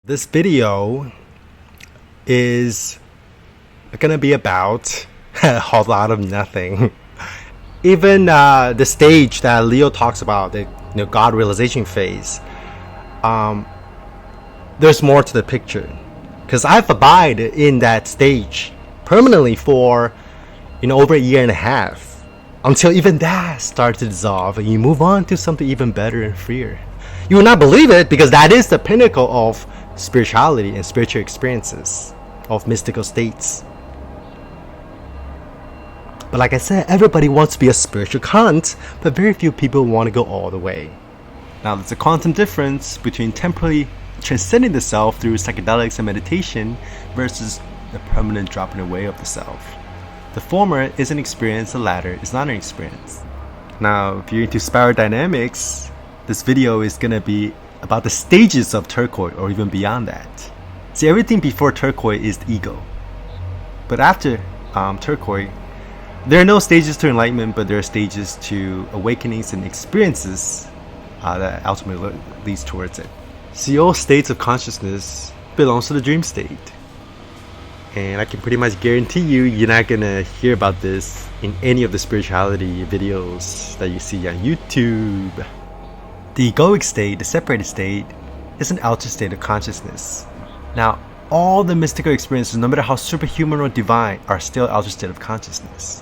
This video is gonna be about a whole lot of nothing. Even the stage that Leo talks about, the God realization phase, there's more to the picture. Because I've abided in that stage permanently for over a year and a half, until even that starts to dissolve and you move on to something even better and freer. You will not believe it, because that is the pinnacle of spirituality and spiritual experiences, of mystical states. But like I said, everybody wants to be a spiritual cunt, but very few people want to go all the way. Now there's a quantum difference between temporarily transcending the self through psychedelics and meditation versus the permanent dropping away of the self. The former is an experience, the latter is not an experience. Now if you're into spiral dynamics, this video is going to be about the stages of turquoise, or even beyond that. See, everything before turquoise is the ego. But after turquoise, there are no stages to enlightenment, but there are stages to awakenings and experiences that ultimately leads towards it. See, all states of consciousness belongs to the dream state. And I can pretty much guarantee you're not going to hear about this in any of the spirituality videos that you see on YouTube. The egoic state, the separated state, is an altered state of consciousness. Now, all the mystical experiences, no matter how superhuman or divine, are still altered state of consciousness.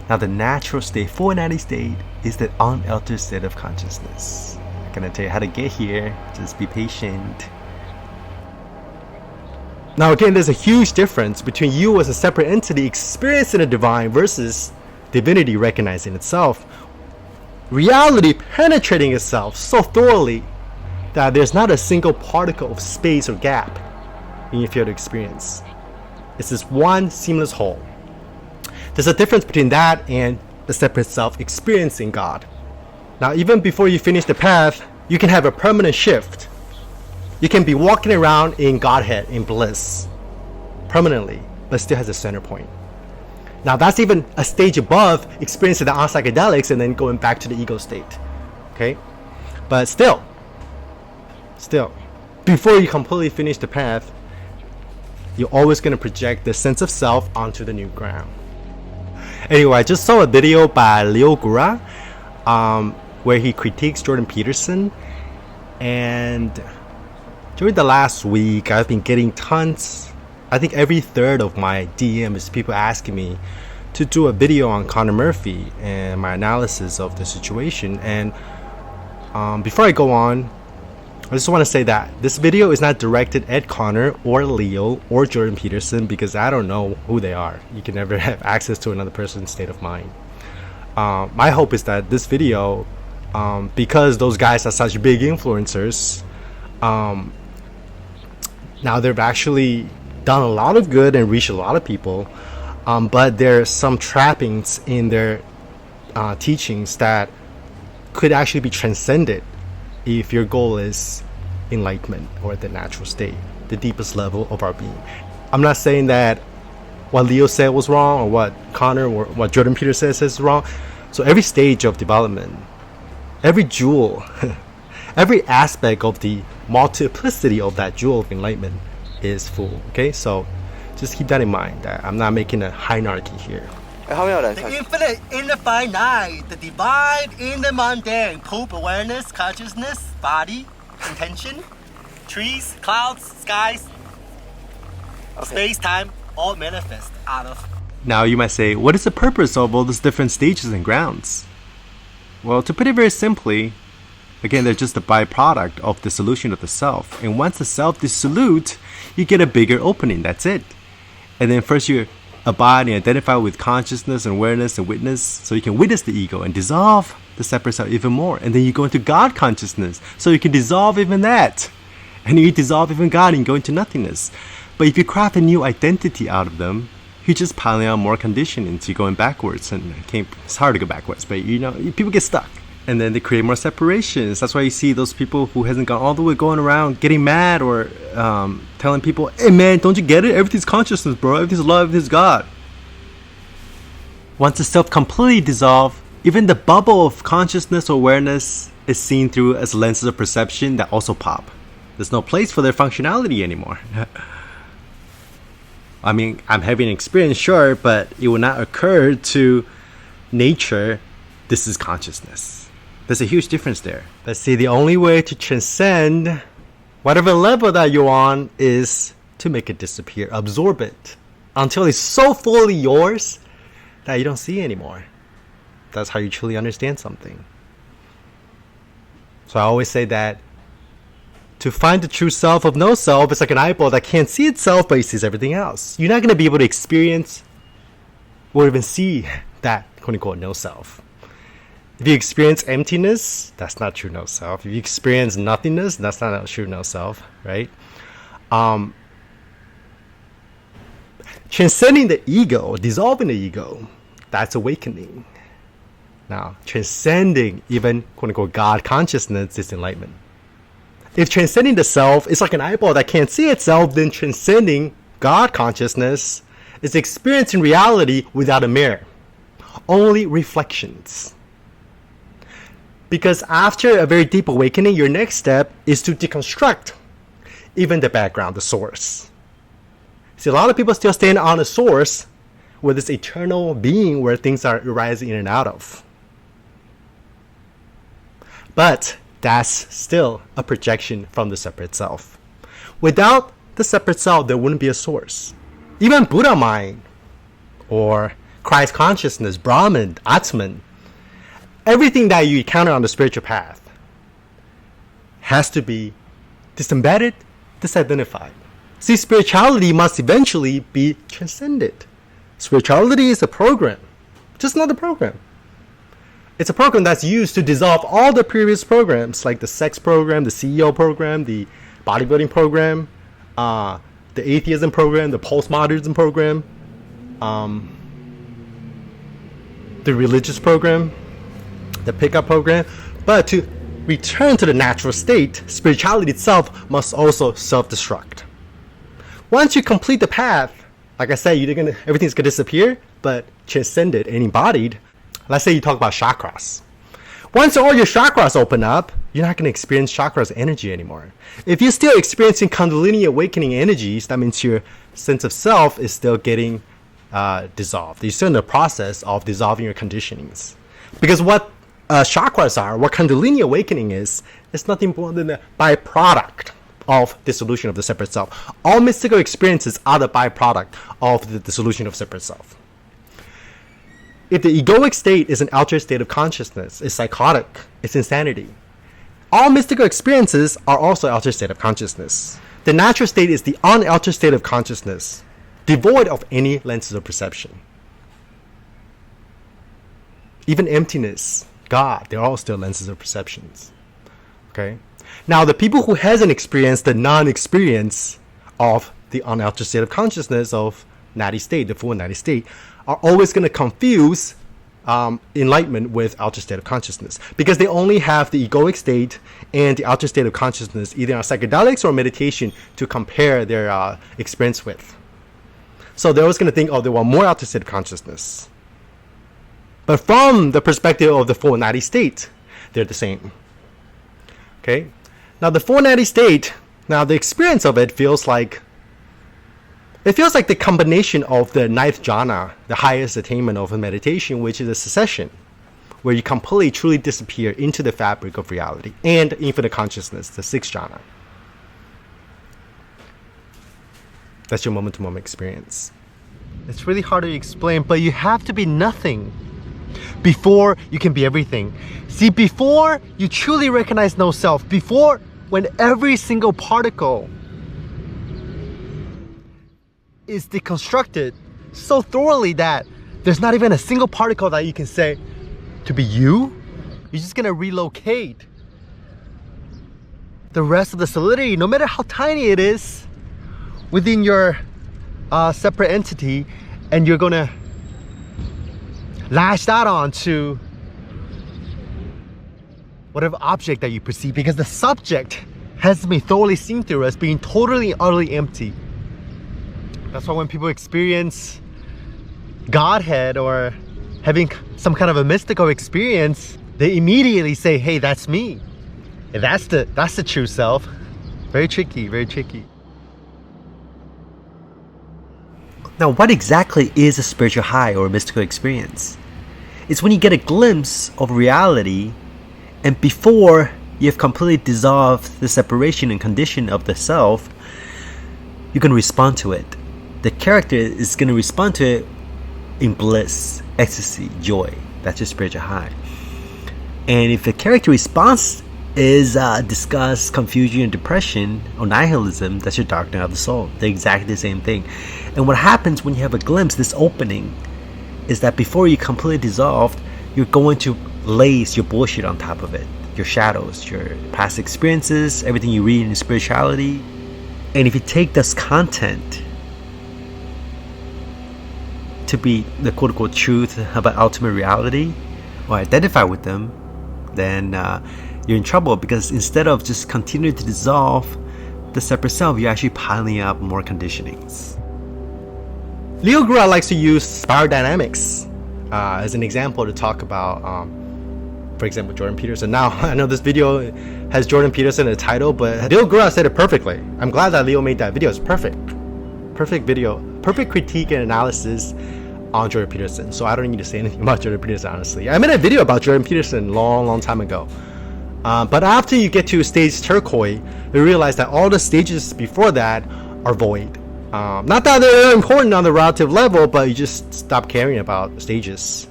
Now, the natural state for Natty State is the unaltered state of consciousness. I'm gonna tell you how to get here. Just be patient. Now, again, there's a huge difference between you as a separate entity experiencing the divine versus divinity recognizing itself. Reality penetrating itself so thoroughly that there's not a single particle of space or gap in your field of experience. It's this one seamless whole. There's a difference between that and the separate self experiencing God. Now, even before you finish the path, you can have a permanent shift. You can be walking around in Godhead, in bliss, permanently, but still has a center point. Now, that's even a stage above experiencing the psychedelics and then going back to the ego state. Okay? But still, before you completely finish the path, you're always going to project the sense of self onto the new ground. Anyway, I just saw a video by Gura, where he critiques Jordan Peterson. And during the last week, I've been getting tons. I think every third of my DM is people asking me to do a video on Connor Murphy and my analysis of the situation. And before I go on, I just want to say that this video is not directed at Connor or Leo or Jordan Peterson, because I don't know who they are. You can never have access to another person's state of mind. My hope is that this video, because those guys are such big influencers, now they've actually done a lot of good and reached a lot of people, but there's some trappings in their teachings that could actually be transcended if your goal is enlightenment, or the natural state, the deepest level of our being. I'm not saying that what Leo said was wrong, or what Connor or what Jordan Peterson says is wrong. So every stage of development, every jewel, every aspect of the multiplicity of that jewel of enlightenment is full. Okay, so just keep that in mind, that I'm not making a hierarchy here. The infinite in the finite, the divine in the mundane, poop, awareness, consciousness, body, intention, trees, clouds, skies, space, time, all manifest out of. Now you might say, what is the purpose of all these different stages and grounds? Well, to put it very simply, again, they're just a byproduct of the dissolution of the self. And once the self dissolutes, you get a bigger opening. That's it. And then first you abide and identify with consciousness and awareness and witness, so you can witness the ego and dissolve the separate self even more. And then you go into God consciousness, so you can dissolve even that. And you dissolve even God and go into nothingness. But if you craft a new identity out of them, you're just piling on more conditioning, so you're going backwards. And it's hard to go backwards, but people get stuck. And then they create more separations. That's why you see those people who hasn't gone all the way going around getting mad, or telling people, hey man, don't you get it? Everything's consciousness, bro. Everything's love, everything's God. Once the self completely dissolves, even the bubble of consciousness or awareness is seen through as lenses of perception that also pop. There's no place for their functionality anymore. I mean, I'm having an experience, sure, but it will not occur to nature, this is consciousness. There's a huge difference there. But see, the only way to transcend whatever level that you're on is to make it disappear, absorb it, until it's so fully yours that you don't see it anymore. That's how you truly understand something. So I always say that to find the true self of no self, it's like an eyeball that can't see itself, but it sees everything else. You're not going to be able to experience or even see that quote-unquote no self. If you experience emptiness, that's not true no self. If you experience nothingness, that's not a true no self, right? Transcending the ego, dissolving the ego, that's awakening. Now, transcending even quote-unquote God consciousness is enlightenment. If transcending the self is like an eyeball that can't see itself, then transcending God consciousness is experiencing reality without a mirror. Only reflections. Because after a very deep awakening, your next step is to deconstruct even the background, the source. See, a lot of people still stand on a source with this eternal being where things are arising in and out of. But that's still a projection from the separate self. Without the separate self, there wouldn't be a source. Even Buddha mind, or Christ consciousness, Brahman, Atman, everything that you encounter on the spiritual path has to be disembedded, disidentified. See, spirituality must eventually be transcended. Spirituality is a program, just another program. It's a program that's used to dissolve all the previous programs, like the sex program, the CEO program, the bodybuilding program, the atheism program, the postmodernism program, the religious program, the pickup program. But to return to the natural state, spirituality itself must also self-destruct. Once you complete the path, like I said, everything's going to disappear, but transcended and embodied. Let's say you talk about chakras. Once all your chakras open up, you're not going to experience chakras energy anymore. If you're still experiencing Kundalini awakening energies, that means your sense of self is still getting dissolved. You're still in the process of dissolving your conditionings. Because what chakras are, what Kundalini awakening is, it's nothing more than a byproduct of dissolution of the separate self. All mystical experiences are the byproduct of the dissolution of separate self. If the egoic state is an altered state of consciousness, it's psychotic, it's insanity. All mystical experiences are also altered state of consciousness. The natural state is the unaltered state of consciousness, devoid of any lenses of perception. Even emptiness, God, they're all still lenses of perceptions. Okay? Now, the people who hasn't experienced the non-experience of the unaltered state of consciousness of Natty State, the full Natty State, are always going to confuse enlightenment with altered state of consciousness, because they only have the egoic state and the altered state of consciousness either on psychedelics or meditation to compare their experience with. So they're always going to think, oh, they want more altered state of consciousness. But from the perspective of the full Natty State, they're the same. Okay? Now the full Natty State, now the experience of it feels like the combination of the ninth jhana, the highest attainment of a meditation, which is a cessation, where you completely, truly disappear into the fabric of reality, and infinite consciousness, the sixth jhana. That's your moment-to-moment experience. It's really hard to explain, but you have to be nothing before you can be everything. See, before you truly recognize no self, before when every single particle is deconstructed so thoroughly that there's not even a single particle that you can say to be you, you're just gonna relocate the rest of the solidity, no matter how tiny it is, within your separate entity, and you're gonna lash that onto whatever object that you perceive, because the subject has been thoroughly seen through as being totally and utterly empty. That's why when people experience Godhead or having some kind of a mystical experience, they immediately say, hey, that's me. And that's the true self. Very tricky, very tricky. Now, what exactly is a spiritual high or a mystical experience? It's when you get a glimpse of reality, and before you have completely dissolved the separation and condition of the self, you can respond to it. The character is going to respond to it in bliss, ecstasy, joy. That's your spiritual high. And if the character response is disgust, confusion, depression, or nihilism, that's your dark night of the soul. They're exactly the same thing. And what happens when you have a glimpse, this opening, is that before you completely dissolved, you're going to lace your bullshit on top of it. Your shadows, your past experiences, everything you read in spirituality. And if you take this content to be the quote-unquote truth about ultimate reality, or identify with them, then you're in trouble, because instead of just continuing to dissolve the separate self, you're actually piling up more conditionings. Leo Gura likes to use spiral dynamics as an example to talk about, for example, Jordan Peterson. Now, I know this video has Jordan Peterson in the title, but Leo Gura said it perfectly. I'm glad that Leo made that video. It's perfect. Perfect video. Perfect critique and analysis on Jordan Peterson. So I don't need to say anything about Jordan Peterson, honestly. I made a video about Jordan Peterson long time ago. But after you get to stage turquoise, you realize that all the stages before that are void. Not that they're important on the relative level, but you just stop caring about stages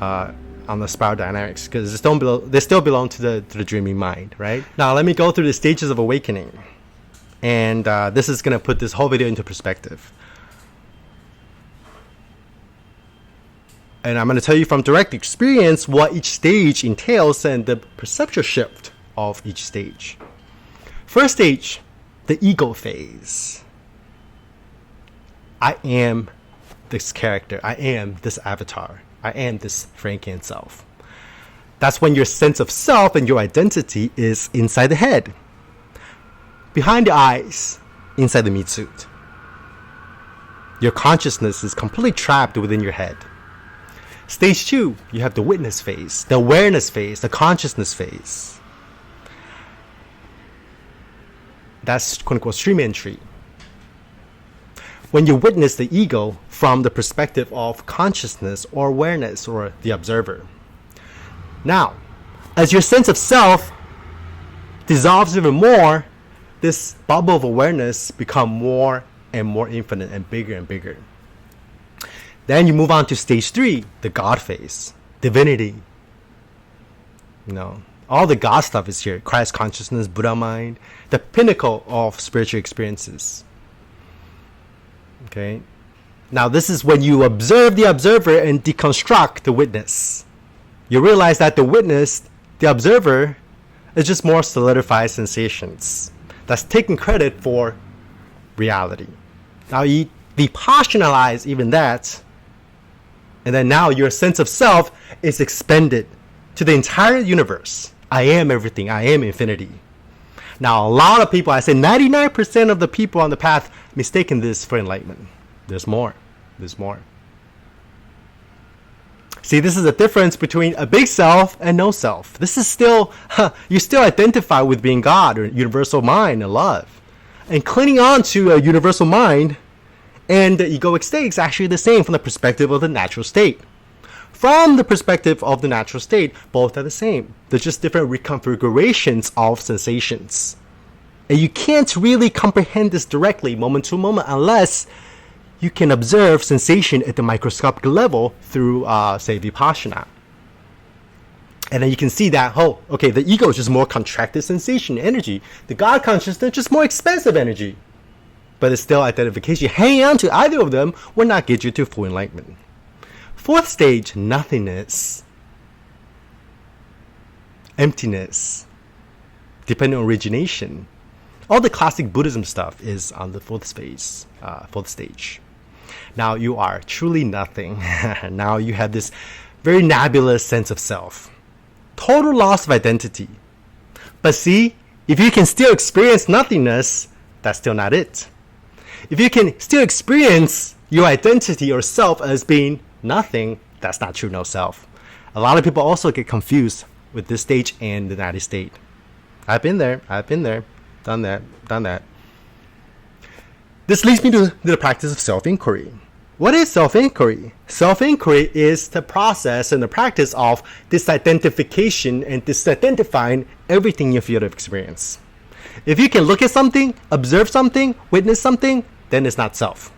on the spiral dynamics, because they still belong to the dreaming mind, right? Now let me go through the stages of awakening, and this is going to put this whole video into perspective. And I'm going to tell you from direct experience what each stage entails and the perceptual shift of each stage. First stage, the ego phase. I am this character. I am this avatar. I am this Frankian self. That's when your sense of self and your identity is inside the head, behind the eyes, inside the meat suit. Your consciousness is completely trapped within your head. Stage 2, you have the witness phase, the awareness phase, the consciousness phase. That's quote-unquote stream entry. When you witness the ego from the perspective of consciousness or awareness or the observer. Now, as your sense of self dissolves even more, this bubble of awareness becomes more and more infinite and bigger. Then you move on to stage 3, the God phase, divinity. You know, all the God stuff is here. Christ consciousness, Buddha mind, the pinnacle of spiritual experiences. Okay. Now this is when you observe the observer and deconstruct the witness. You realize that the witness, the observer, is just more solidified sensations that's taking credit for reality. Now you depersonalize even that, and then now your sense of self is expanded to the entire universe. I am everything. I am infinity. Now, a lot of people, I say 99% of the people on the path mistaken this for enlightenment. There's more. There's more. See, this is the difference between a big self and no self. This is still, you still identify with being God or universal mind and love. And clinging on to a universal mind and the egoic state is actually the same from the perspective of the natural state. From the perspective of the natural state, both are the same. They're just different reconfigurations of sensations. And you can't really comprehend this directly, moment to moment, unless you can observe sensation at the microscopic level through, say, Vipassana. And then you can see that, oh, okay, the ego is just more contracted sensation, energy. The God consciousness is just more expansive energy. But it's still identification. Hanging on to either of them will not get you to full enlightenment. Fourth stage, nothingness, emptiness, depending on origination. All the classic Buddhism stuff is on the fourth stage. Now you are truly nothing. Now you have this very nebulous sense of self. Total loss of identity. But see, if you can still experience nothingness, that's still not it. If you can still experience your identity or self as being nothing, that's not true no self. A lot of people also get confused with this stage and the Natty State. I've been there. Done that. This leads me to the practice of self-inquiry. What is self-inquiry? Self-inquiry is the process and the practice of disidentification and disidentifying everything in your field of experience. If you can look at something, observe something, witness something, then it's not self.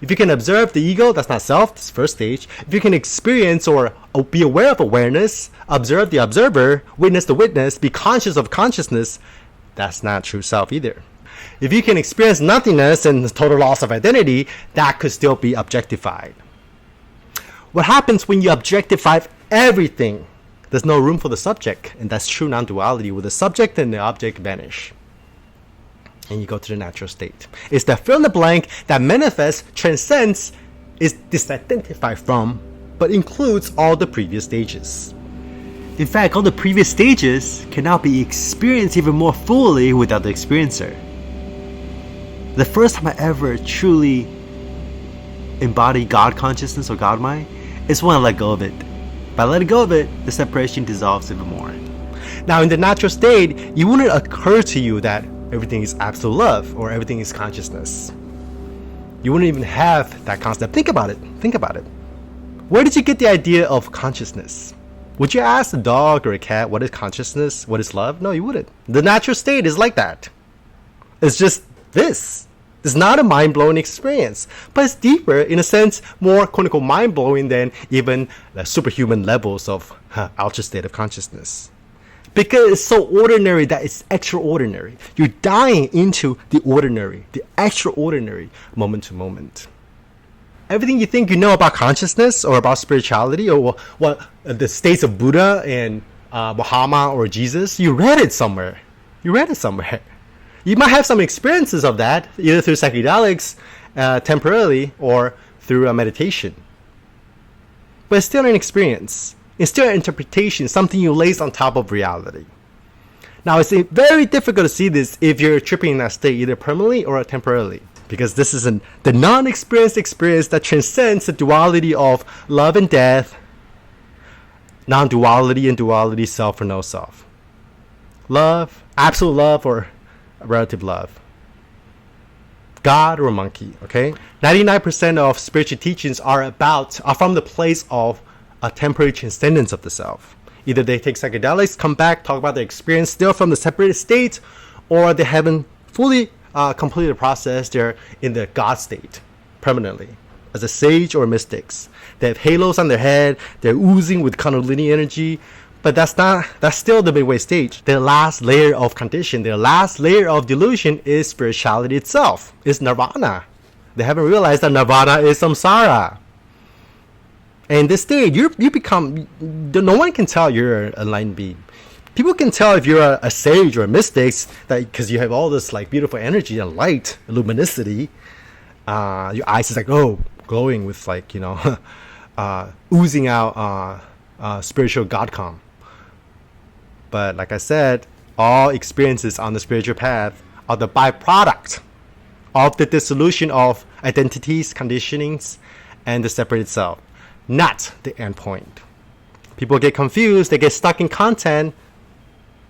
If you can observe the ego, that's not self, that's first stage. If you can experience or be aware of awareness, observe the observer, witness the witness, be conscious of consciousness, that's not true self either. If you can experience nothingness and total loss of identity, that could still be objectified. What happens when you objectify everything? There's no room for the subject, and that's true non-duality, where the subject and the object vanish. And you go to the natural state. It's the fill in the blank that manifests, transcends, is disidentified from, but includes all the previous stages. In fact, all the previous stages can now be experienced even more fully without the experiencer. The first time I ever truly embody God consciousness or God mind is when I let go of it. By letting go of it, the separation dissolves even more. Now, in the natural state, it wouldn't occur to you that everything is absolute love or everything is consciousness. You wouldn't even have that concept. Think about it. Where did you get the idea of consciousness? Would you ask a dog or a cat what is consciousness, what is love? No, you wouldn't. The natural state is like that. It's just this. It's not a mind-blowing experience, but it's deeper, in a sense, more quote-unquote mind-blowing than even the superhuman levels of ultra state of consciousness. Because it's so ordinary that it's extraordinary. You're dying into the ordinary, the extraordinary, moment to moment. Everything you think you know about consciousness or about spirituality or what the states of Buddha and Muhammad or Jesus, you read it somewhere. You might have some experiences of that, either through psychedelics temporarily or through a meditation. But it's still an experience. It's still an interpretation, something you lace on top of reality. Now, it's very difficult to see this if you're tripping in that state, either permanently or temporarily. Because this is the non-experienced experience that transcends the duality of love and death, non-duality and duality, self or no self. Love, absolute love or relative love. God or monkey, okay? 99% of spiritual teachings are from the place of a temporary transcendence of the self. Either they take psychedelics, come back, talk about their experience still from the separated state, or they haven't fully completed the process. They're in the God state permanently as a sage or mystics. They have halos on their head. They're oozing with Kundalini energy. But that's still the midway stage. Their last layer of condition, their last layer of delusion is spirituality itself. It's nirvana. They haven't realized that nirvana is samsara. And this stage, you become, no one can tell you're an enlightened being. People can tell if you're a sage or a mystic, that because you have all this like beautiful energy and light, luminosity. Your eyes is like, glowing with like, oozing out spiritual godcom. But like I said, all experiences on the spiritual path are the byproduct of the dissolution of identities, conditionings, and the separated self, not the end point. People get confused, they get stuck in content.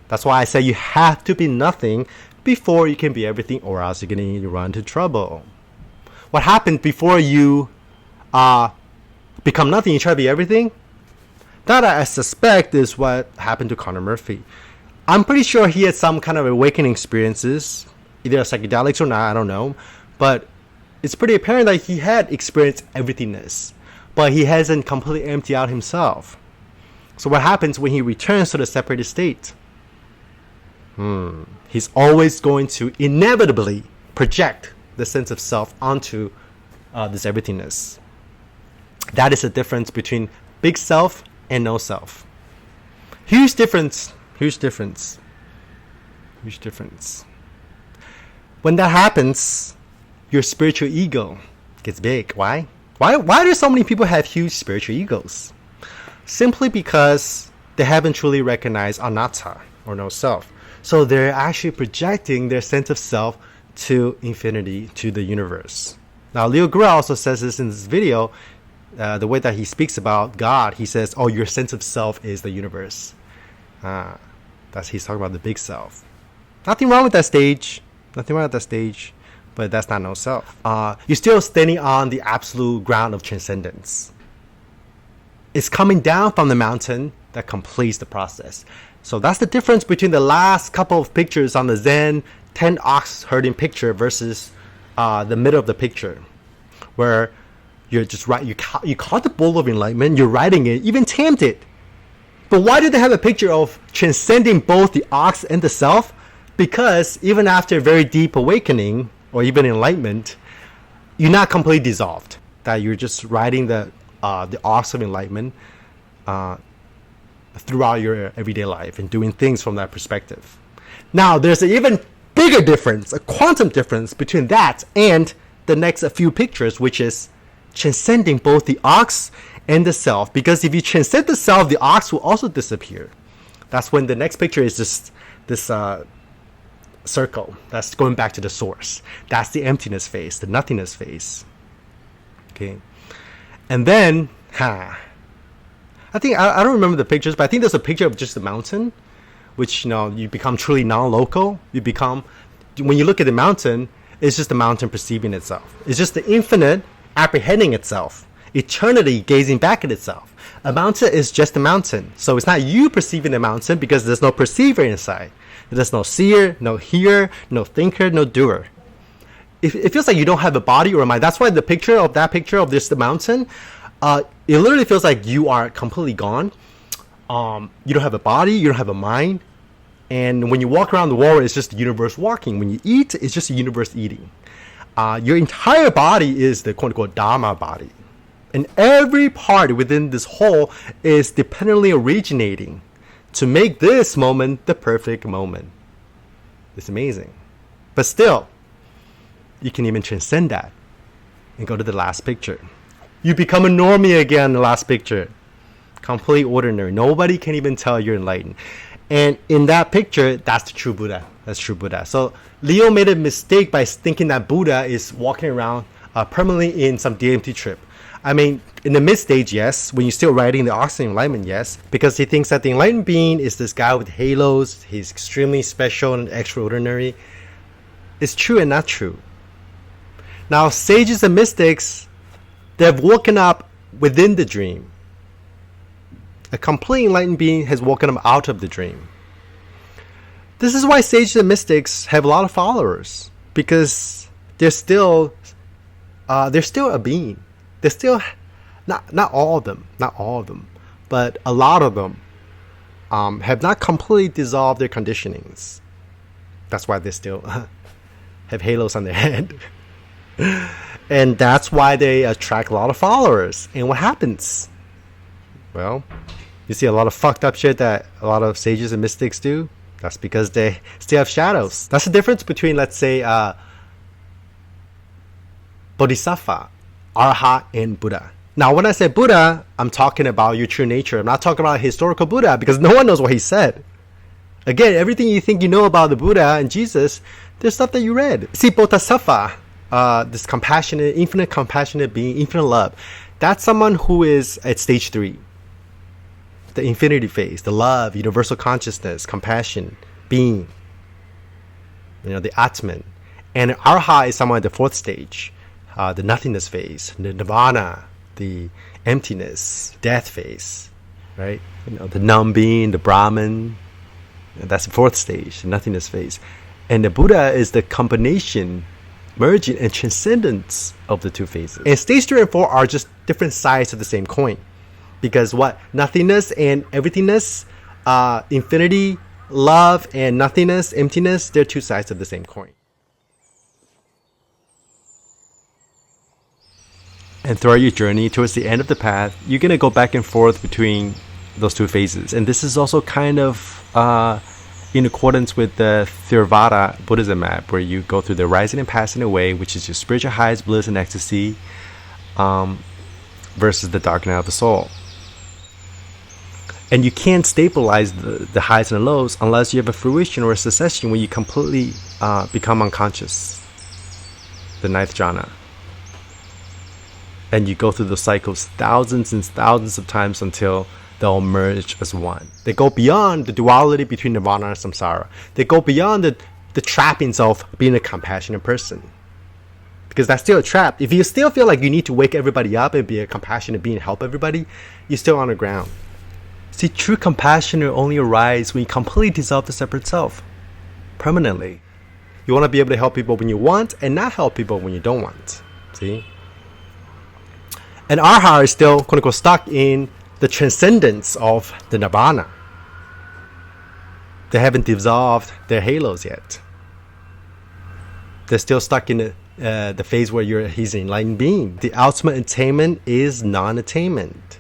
That's why I say you have to be nothing before you can be everything, or else you're going to run into trouble. What happens before you become nothing, you try to be everything? That I suspect is what happened to Connor Murphy. I'm pretty sure he had some kind of awakening experiences, either psychedelics or not, I don't know. But it's pretty apparent that he had experienced everythingness, but he hasn't completely emptied out himself. So what happens when he returns to the separated state? He's always going to inevitably project the sense of self onto this everythingness. That is the difference between big self and no self. Huge difference. When that happens, your spiritual ego gets big. Why do so many people have huge spiritual egos? Simply because they haven't truly recognized anatta, or no self. So they're actually projecting their sense of self to infinity, to the universe. Now, Leo Gura also says this in this video. The way that he speaks about God, he says, your sense of self is the universe. He's talking about the big self. Nothing wrong with that stage. Nothing wrong with that stage. But that's not no self. You're still standing on the absolute ground of transcendence. It's coming down from the mountain that completes the process. So that's the difference between the last couple of pictures on the Zen 10 ox herding picture versus the middle of the picture, where you're just right. You caught the bull of enlightenment. You're riding it, even tamed it. But why do they have a picture of transcending both the ox and the self? Because even after a very deep awakening or even enlightenment, you're not completely dissolved. That you're just riding the ox of enlightenment throughout your everyday life and doing things from that perspective. Now, there's an even bigger difference, a quantum difference between that and the next few pictures, which is transcending both the ox and the self. Because if you transcend the self, the ox will also disappear. That's when the next picture is just this circle. That's going back to the source. That's the emptiness phase, the nothingness phase. Okay. And then, I think, I don't remember the pictures, but I think there's a picture of just the mountain, which, you become truly non-local. You become, when you look at the mountain, it's just the mountain perceiving itself. It's just the infinite apprehending itself. Eternity gazing back at itself. A mountain is just a mountain. So it's not you perceiving the mountain because there's no perceiver inside. There's no seer, no hearer, no thinker, no doer. It feels like you don't have a body or a mind. That's why the picture of the mountain, it literally feels like you are completely gone. You don't have a body, you don't have a mind. And when you walk around the world, it's just the universe walking. When you eat, it's just the universe eating. Your entire body is the quote-unquote Dharma body. And every part within this whole is dependently originating to make this moment the perfect moment. It's amazing. But still, you can even transcend that and go to the last picture. You become a normie again in the last picture. Complete ordinary. Nobody can even tell you're enlightened. And in that picture, that's the true Buddha. That's true Buddha. So Leo made a mistake by thinking that Buddha is walking around permanently in some DMT trip. I mean, in the mid-stage, yes. When you're still riding the oxygen enlightenment, yes. Because he thinks that the enlightened being is this guy with halos. He's extremely special and extraordinary. It's true and not true. Now, sages and mystics, they've woken up within the dream. A complete enlightened being has woken up out of the dream. This is why sages and mystics have a lot of followers, because they're still a being. They're still not all of them, but a lot of them have not completely dissolved their conditionings. That's why they still have halos on their head. And that's why they attract a lot of followers. And what happens? Well, you see a lot of fucked up shit that a lot of sages and mystics do. That's because they still have shadows. That's the difference between, let's say, Bodhisattva, Arahat, and Buddha. Now, when I say Buddha, I'm talking about your true nature. I'm not talking about historical Buddha, because no one knows what he said. Again, everything you think you know about the Buddha and Jesus, there's stuff that you read. See, Bodhisattva, this compassionate, infinite compassionate being, infinite love, that's someone who is at stage 3. The infinity phase, the love, universal consciousness, compassion, being, the Atman. And Arahat is someone at the 4th stage, the nothingness phase, the nirvana, the emptiness, death phase, right? The numb being, the Brahman, that's the 4th stage, the nothingness phase. And the Buddha is the combination, merging and transcendence of the two phases. And stage 3 and 4 are just different sides of the same coin. Because nothingness and everythingness, infinity, love, and nothingness, emptiness, they're two sides of the same coin. And throughout your journey towards the end of the path, you're going to go back and forth between those two phases. And this is also kind of in accordance with the Theravada Buddhism map, where you go through the rising and passing away, which is your spiritual highs, bliss, and ecstasy, versus the darkening of the soul. And you can't stabilize the highs and the lows unless you have a fruition or a cessation where you completely become unconscious. The 9th jhana. And you go through the cycles thousands and thousands of times until they'll merge as one. They go beyond the duality between nirvana and samsara. They go beyond the the trappings of being a compassionate person. Because that's still a trap. If you still feel like you need to wake everybody up and be a compassionate being and help everybody, you're still on the ground. See, true compassion will only arise when you completely dissolve the separate self. Permanently. You want to be able to help people when you want and not help people when you don't want. See? And Arahat is still, quote unquote, stuck in the transcendence of the nirvana. They haven't dissolved their halos yet. They're still stuck in the phase where he's an enlightened being. The ultimate attainment is non-attainment.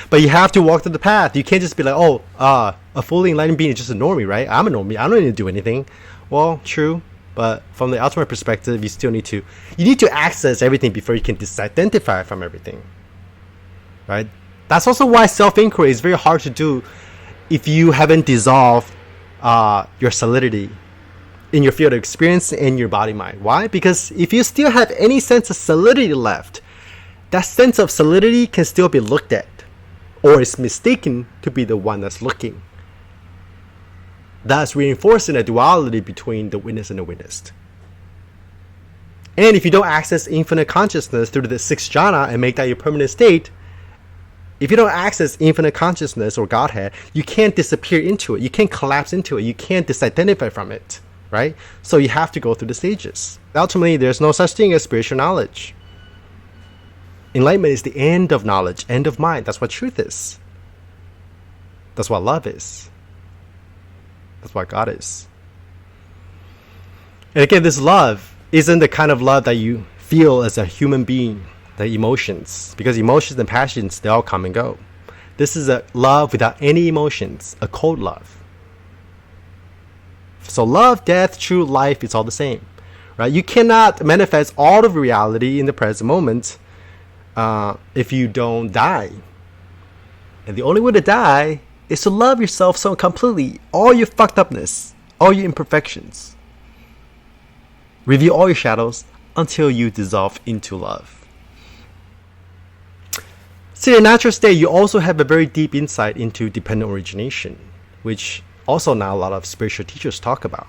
But you have to walk through the path. You can't just be like, a fully enlightened being is just a normie, right? I'm a normie. I don't need to do anything. Well, true. But from the ultimate perspective, you need to access everything before you can disidentify from everything. Right? That's also why self-inquiry is very hard to do if you haven't dissolved your solidity in your field of experience and your body mind. Why? Because if you still have any sense of solidity left, that sense of solidity can still be looked at, or is mistaken to be the one that's looking. Thus reinforcing a duality between the witness and the witnessed. And if you don't access infinite consciousness through the sixth jhana and make that your permanent state, if you don't access infinite consciousness or Godhead, you can't disappear into it. You can't collapse into it. You can't disidentify from it, right? So you have to go through the stages. Ultimately, there's no such thing as spiritual knowledge. Enlightenment is the end of knowledge, end of mind. That's what truth is. That's what love is. That's what God is. And again, this love isn't the kind of love that you feel as a human being, the emotions. Because emotions and passions, they all come and go. This is a love without any emotions, a cold love. So love, death, true life, it's all the same. Right? You cannot manifest all of reality in the present moment if you don't die. And the only way to die is to love yourself so completely, all your fucked upness, all your imperfections. Reveal all your shadows until you dissolve into love. See, in natural state, you also have a very deep insight into dependent origination, which also now a lot of spiritual teachers talk about.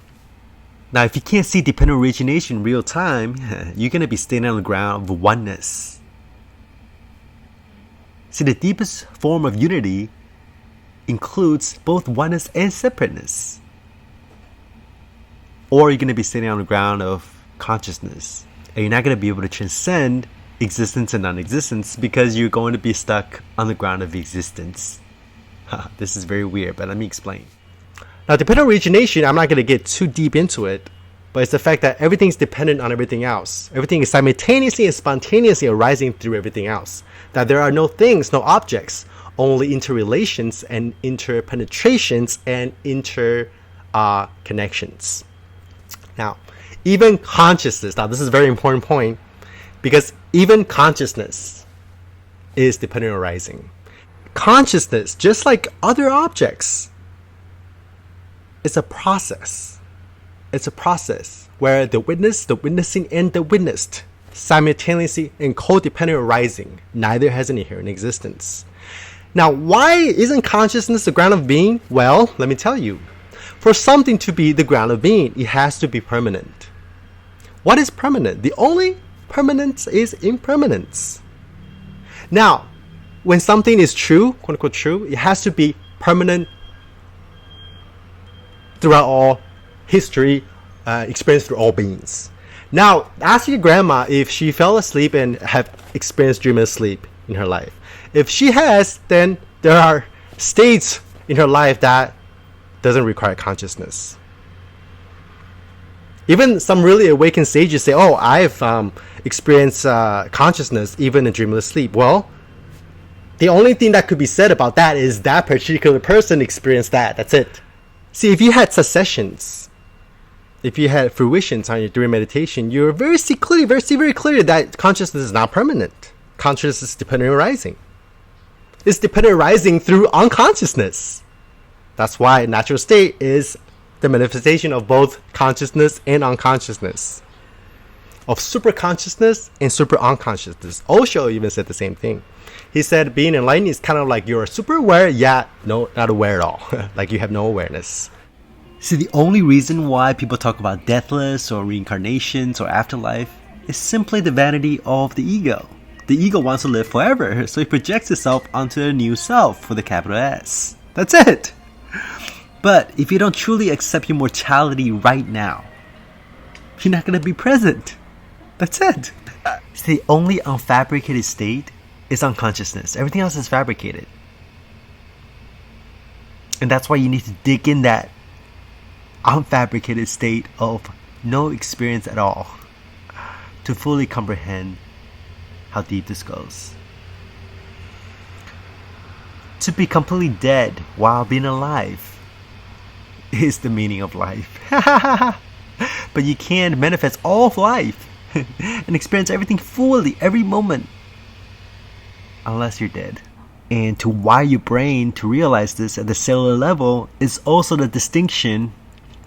Now, if you can't see dependent origination in real time, you're going to be standing on the ground of oneness. See, the deepest form of unity includes both oneness and separateness. Or you're going to be sitting on the ground of consciousness, and you're not going to be able to transcend existence and non-existence because you're going to be stuck on the ground of existence. This is very weird, but let me explain. Now, dependent origination, I'm not going to get too deep into it, but it's the fact that everything's dependent on everything else. Everything is simultaneously and spontaneously arising through everything else. That there are no things, no objects, only interrelations and interpenetrations and interconnections. Now, even consciousness, now this is a very important point, because even consciousness is dependent arising. Consciousness, just like other objects, is a process. It's a process where the witness, the witnessing, and the witnessed simultaneously and codependent arising. Neither has an inherent existence. Now, why isn't consciousness the ground of being? Well, let me tell you. For something to be the ground of being, it has to be permanent. What is permanent? The only permanence is impermanence. Now, when something is true, quote unquote true, it has to be permanent throughout all history, experienced through all beings. Now, ask your grandma if she fell asleep and have experienced dreamless sleep in her life. If she has, then there are states in her life that doesn't require consciousness. Even some really awakened sages say, oh, I've experienced consciousness even in dreamless sleep. Well, the only thing that could be said about that is that particular person experienced that. That's it. See, if you had successions, if you had fruitions during meditation, you're very clear that consciousness is not permanent. Consciousness is dependent arising. It's dependent arising through unconsciousness. That's why natural state is the manifestation of both consciousness and unconsciousness, of super consciousness and super unconsciousness. Osho even said the same thing. He said being enlightened is kind of like you're super aware, yet no, not aware at all. Like you have no awareness. See, the only reason why people talk about deathless or reincarnations or afterlife is simply the vanity of the ego. The ego wants to live forever, so it projects itself onto a new self with a capital S. That's it! But if you don't truly accept your mortality right now, you're not going to be present. That's it. See, the only unfabricated state is unconsciousness. Everything else is fabricated. And that's why you need to dig in that unfabricated state of no experience at all to fully comprehend how deep this goes. To be completely dead while being alive is the meaning of life. But you can manifest all of life and experience everything fully every moment unless you're dead. And to wire your brain to realize this at the cellular level is also the distinction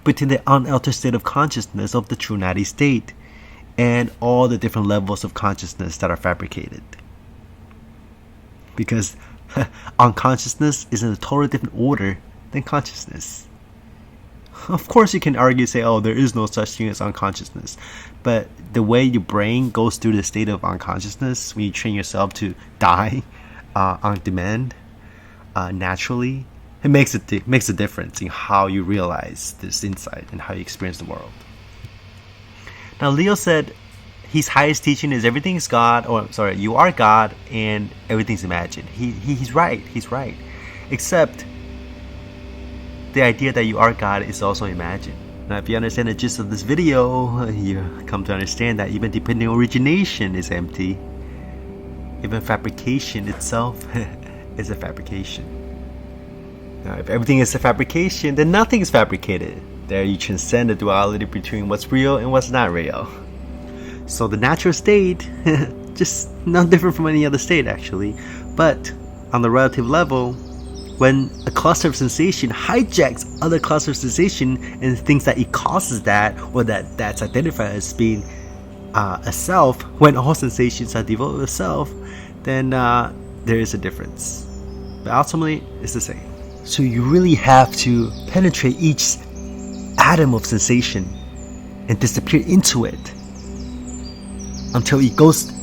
between the unaltered state of consciousness of the true Natty State and all the different levels of consciousness that are fabricated. Because unconsciousness is in a totally different order than consciousness. Of course you can argue, say, oh, there is no such thing as unconsciousness. But the way your brain goes through the state of unconsciousness when you train yourself to die on demand, naturally, it makes a difference in how you realize this insight and how you experience the world. Now, Leo said his highest teaching is everything is God, you are God and everything's imagined. He's right. Except the idea that you are God is also imagined. Now, if you understand the gist of this video, you come to understand that even depending origination is empty. Even fabrication itself is a fabrication. Now, if everything is a fabrication, then nothing is fabricated. There you transcend the duality between what's real and what's not real. So the natural state, just not different from any other state actually, but on the relative level, when a cluster of sensation hijacks other cluster of sensation and thinks that it causes that, or that's identified as being a self, when all sensations are devoted to self, then there is a difference. But ultimately, it's the same. So you really have to penetrate each atom of sensation and disappear into it until it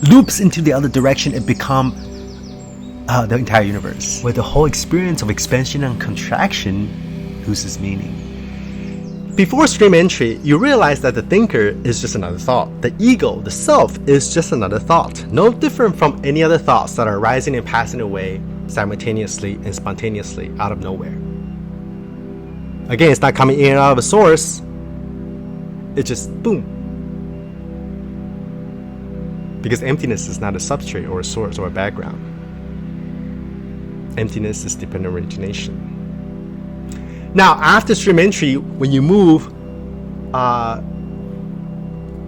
loops into the other direction and become the entire universe, where the whole experience of expansion and contraction loses meaning. Before stream entry, you realize that the thinker is just another thought. The ego, the self, is just another thought. No different from any other thoughts that are rising and passing away simultaneously and spontaneously out of nowhere. Again, it's not coming in and out of a source. It's just boom. Because emptiness is not a substrate or a source or a background. Emptiness is dependent origination. Now, after stream entry, when you move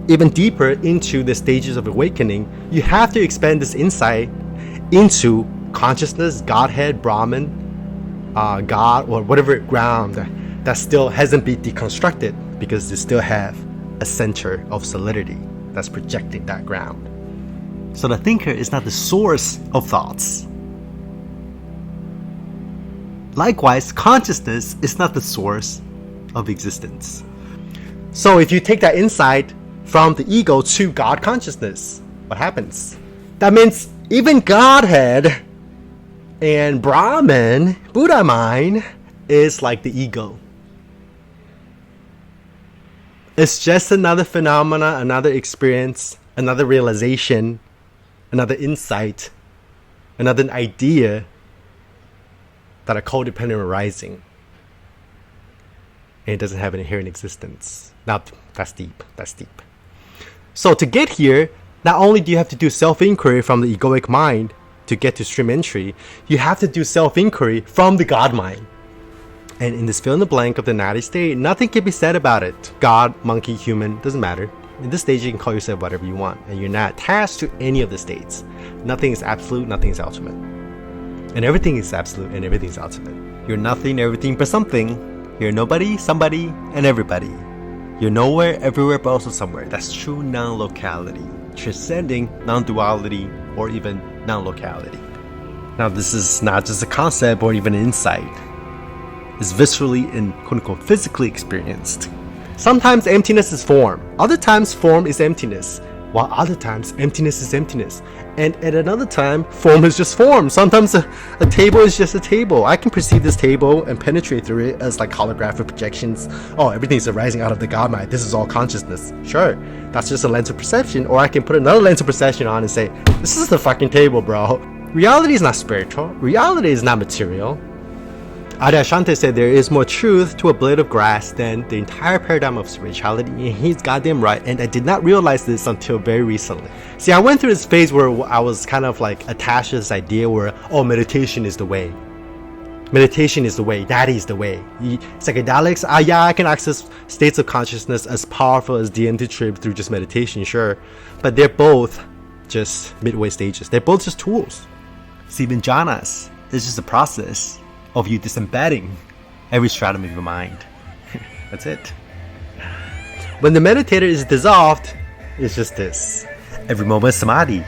even deeper into the stages of awakening, you have to expand this insight into consciousness, Godhead, Brahman, God, or whatever ground that still hasn't been deconstructed, because they still have a center of solidity that's projecting that ground. So the thinker is not the source of thoughts. Likewise, consciousness is not the source of existence. So if you take that insight from the ego to God consciousness, what happens? That means even Godhead and Brahman, Buddha mind, is like the ego. It's just another phenomena, another experience, another realization, another insight, another idea that are codependent arising. And it doesn't have an inherent existence. Now, that's deep. So to get here, not only do you have to do self-inquiry from the egoic mind to get to stream entry, you have to do self-inquiry from the God mind. And in this fill in the blank of the Natty State, nothing can be said about it. God, monkey, human, doesn't matter. In this stage, you can call yourself whatever you want, and you're not attached to any of the states. Nothing is absolute, nothing is ultimate. And everything is absolute and everything is ultimate. You're nothing, everything, but something. You're nobody, somebody, and everybody. You're nowhere, everywhere, but also somewhere. That's true non-locality. Transcending non-duality or even non-locality. Now, this is not just a concept or even an insight. is viscerally and quote-unquote physically experienced. Sometimes emptiness is form, other times form is emptiness, while other times emptiness is emptiness. And at another time, form is just form. Sometimes a table is just a table. I can perceive this table and penetrate through it as like holographic projections. Oh, everything's arising out of the God mind. This is all consciousness. Sure, that's just a lens of perception. Or I can put another lens of perception on and say, this is the fucking table, bro. Reality is not spiritual. Reality is not material. Arahat said there is more truth to a blade of grass than the entire paradigm of spirituality, and he's goddamn right, and I did not realize this until very recently. See, I went through this phase where I was kind of like attached to this idea where, oh, meditation is the way. Meditation is the way, that is the way. Psychedelics, yeah, I can access states of consciousness as powerful as DMT trip through just meditation, sure, but they're both just midway stages. They're both just tools. See, even jhanas is just a process of you disembedding every stratum of your mind. That's it. When the meditator is dissolved, it's just this. Every moment samadhi.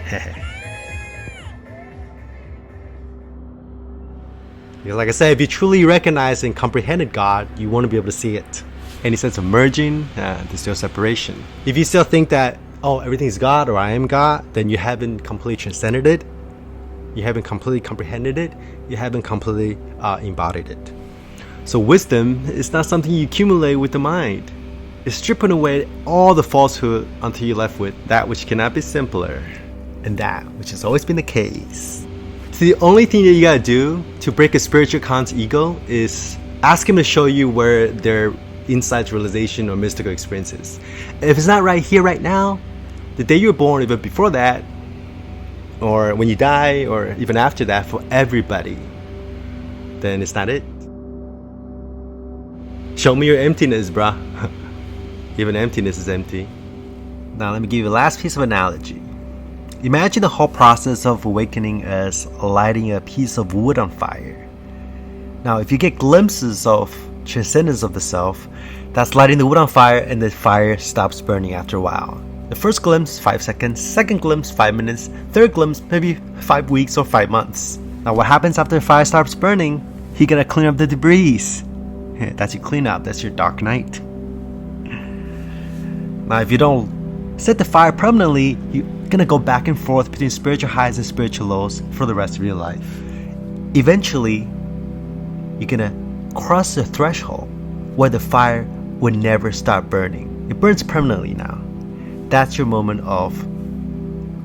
Because like I said, if you truly recognize and comprehended God, you want to be able to see it. Any sense of merging, there's still separation. If you still think that, oh, everything is God or I am God, then you haven't completely transcended it. You haven't completely comprehended it. You haven't completely embodied it. So wisdom is not something you accumulate with the mind. It's stripping away all the falsehood until you're left with that which cannot be simpler, and that which has always been the case. So the only thing that you gotta do to break a spiritual Kant's ego is ask him to show you where their insights, realization, or mystical experiences. If it's not right here, right now, the day you were born, even before that, or when you die, or even after that, for everybody, then it's not it. Show me your emptiness, bruh. Even emptiness is empty. Now let me give you the last piece of analogy. Imagine the whole process of awakening as lighting a piece of wood on fire. Now if you get glimpses of transcendence of the self, that's lighting the wood on fire, and the fire stops burning after a while. The first glimpse, 5 seconds. Second glimpse, 5 minutes. Third glimpse, maybe 5 weeks or 5 months. Now what happens after the fire stops burning? You gotta clean up the debris. That's your cleanup. That's your dark night. Now if you don't set the fire permanently, you're gonna go back and forth between spiritual highs and spiritual lows for the rest of your life. Eventually, you're gonna cross the threshold where the fire will never stop burning. It burns permanently now. That's your moment of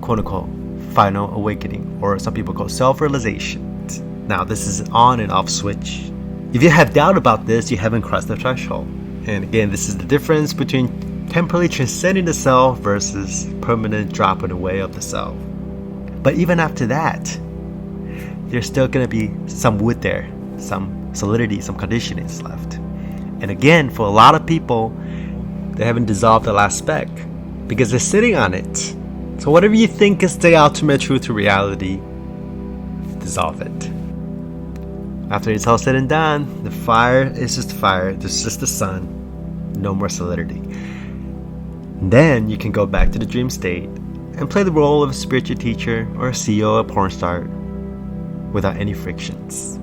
quote-unquote final awakening, or some people call self-realization. Now this is an on and off switch. If you have doubt about this, you haven't crossed the threshold. And again, this is the difference between temporarily transcending the self versus permanent dropping away of the self. But even after that, there's still going to be some wood there, some solidity, some conditionings left. And again, for a lot of people, they haven't dissolved the last speck because they're sitting on it. So whatever you think is the ultimate truth to reality, dissolve it. After it's all said and done, the fire is just fire, there's just the sun, no more solidity. Then you can go back to the dream state and play the role of a spiritual teacher or a CEO or a porn star without any frictions.